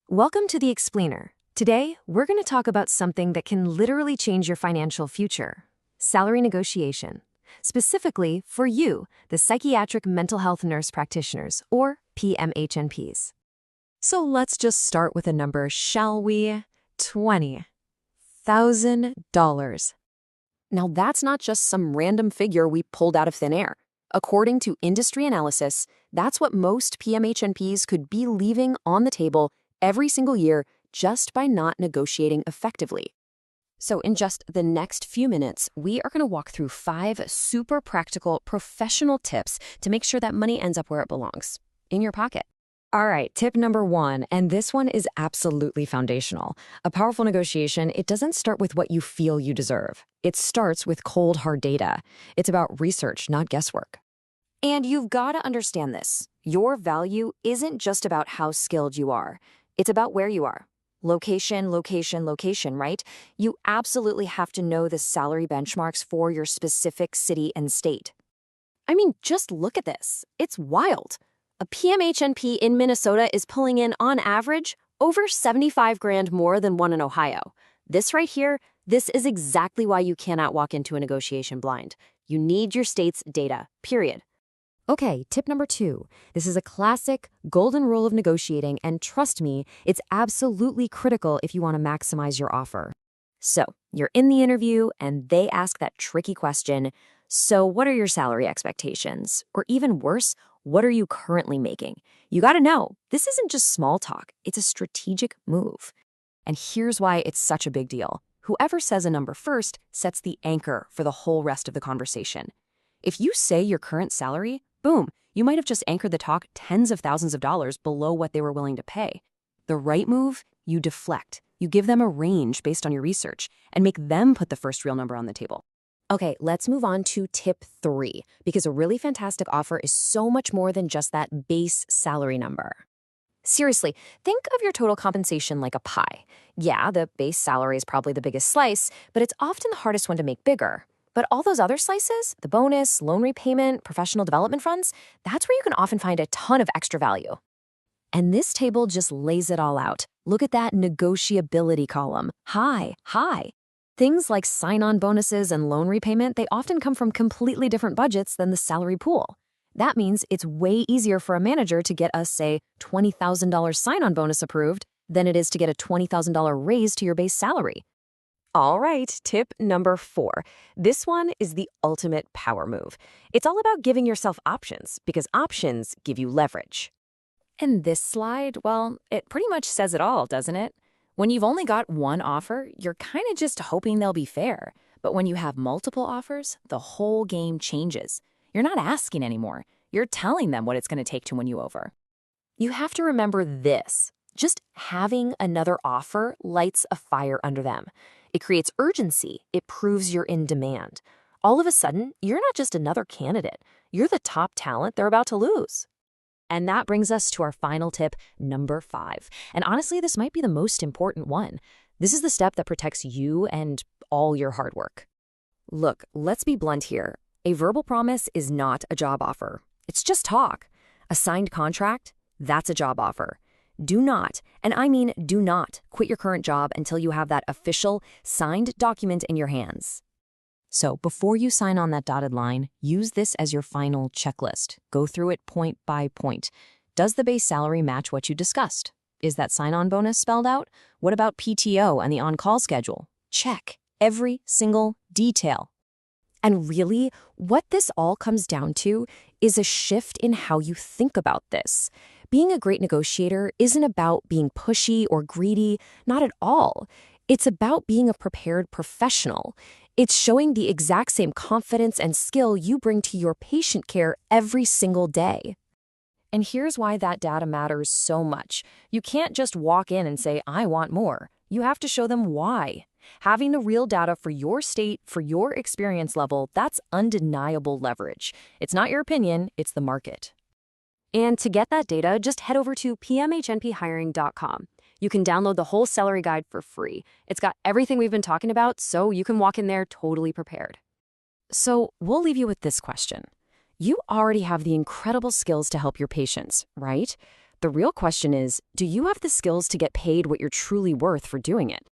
Welcome to The Explainer. Today, we're going to talk about something that can literally change your financial future: salary negotiation. Specifically for you, the psychiatric mental health nurse practitioners, or PMHNPs. So let's just start with a number, shall we? $20,000. Now, that's not just some random figure we pulled out of thin air. According to industry analysis, that's what most PMHNPs could be leaving on the table every single year just by not negotiating effectively. So in just the next few minutes, we are going to walk through 5 super practical professional tips to make sure that money ends up where it belongs, in your pocket. All right, tip number 1, and this one is absolutely foundational. A powerful negotiation, it doesn't start with what you feel you deserve. It starts with cold, hard data. It's about research, not guesswork. And you've got to understand this. Your value isn't just about how skilled you are. It's about where you are. Location, location, location, right? You absolutely have to know the salary benchmarks for your specific city and state. I mean, just look at this. It's wild. A PMHNP in Minnesota is pulling in, on average, over $75,000 more than one in Ohio. This right here, this is exactly why you cannot walk into a negotiation blind. You need your state's data, period. Okay, tip number 2. This is a classic golden rule of negotiating, and trust me, it's absolutely critical if you want to maximize your offer. So, you're in the interview, and they ask that tricky question, so what are your salary expectations? Or even worse, what are you currently making? You gotta know, this isn't just small talk, it's a strategic move. And here's why it's such a big deal. Whoever says a number first sets the anchor for the whole rest of the conversation. If you say your current salary, boom, you might have just anchored the talk tens of thousands of dollars below what they were willing to pay. The right move, you deflect. You give them a range based on your research and make them put the first real number on the table. Okay, let's move on to tip 3, because a really fantastic offer is so much more than just that base salary number. Seriously, think of your total compensation like a pie. Yeah, the base salary is probably the biggest slice, but it's often the hardest one to make bigger. But all those other slices, the bonus, loan repayment, professional development funds, that's where you can often find a ton of extra value. And this table just lays it all out. Look at that negotiability column. High, high. Things like sign-on bonuses and loan repayment, they often come from completely different budgets than the salary pool. That means it's way easier for a manager to get a, say, $20,000 sign-on bonus approved than it is to get a $20,000 raise to your base salary. All right, tip number 4. This one is the ultimate power move. It's all about giving yourself options, because options give you leverage. And this slide, well, it pretty much says it all, doesn't it? When you've only got one offer, you're kind of just hoping they'll be fair. But when you have multiple offers, the whole game changes. You're not asking anymore. You're telling them what it's going to take to win you over. You have to remember this. Just having another offer lights a fire under them. It creates urgency. It proves you're in demand. All of a sudden, you're not just another candidate. You're the top talent they're about to lose. And that brings us to our final tip, number 5. And honestly, this might be the most important one. This is the step that protects you and all your hard work. Look, let's be blunt here. A verbal promise is not a job offer. It's just talk. A signed contract, that's a job offer. Do not, and I mean do not, quit your current job until you have that official, signed document in your hands. So before you sign on that dotted line, use this as your final checklist. Go through it point by point. Does the base salary match what you discussed? Is that sign-on bonus spelled out? What about PTO and the on-call schedule? Check every single detail. And really, what this all comes down to is a shift in how you think about this. Being a great negotiator isn't about being pushy or greedy, not at all. It's about being a prepared professional. It's showing the exact same confidence and skill you bring to your patient care every single day. And here's why that data matters so much. You can't just walk in and say, I want more. You have to show them why. Having the real data for your state, for your experience level, that's undeniable leverage. It's not your opinion, it's the market. And to get that data, just head over to PMHNPhiring.com. You can download the whole salary guide for free. It's got everything we've been talking about, so you can walk in there totally prepared. So we'll leave you with this question. You already have the incredible skills to help your patients, right? The real question is, do you have the skills to get paid what you're truly worth for doing it?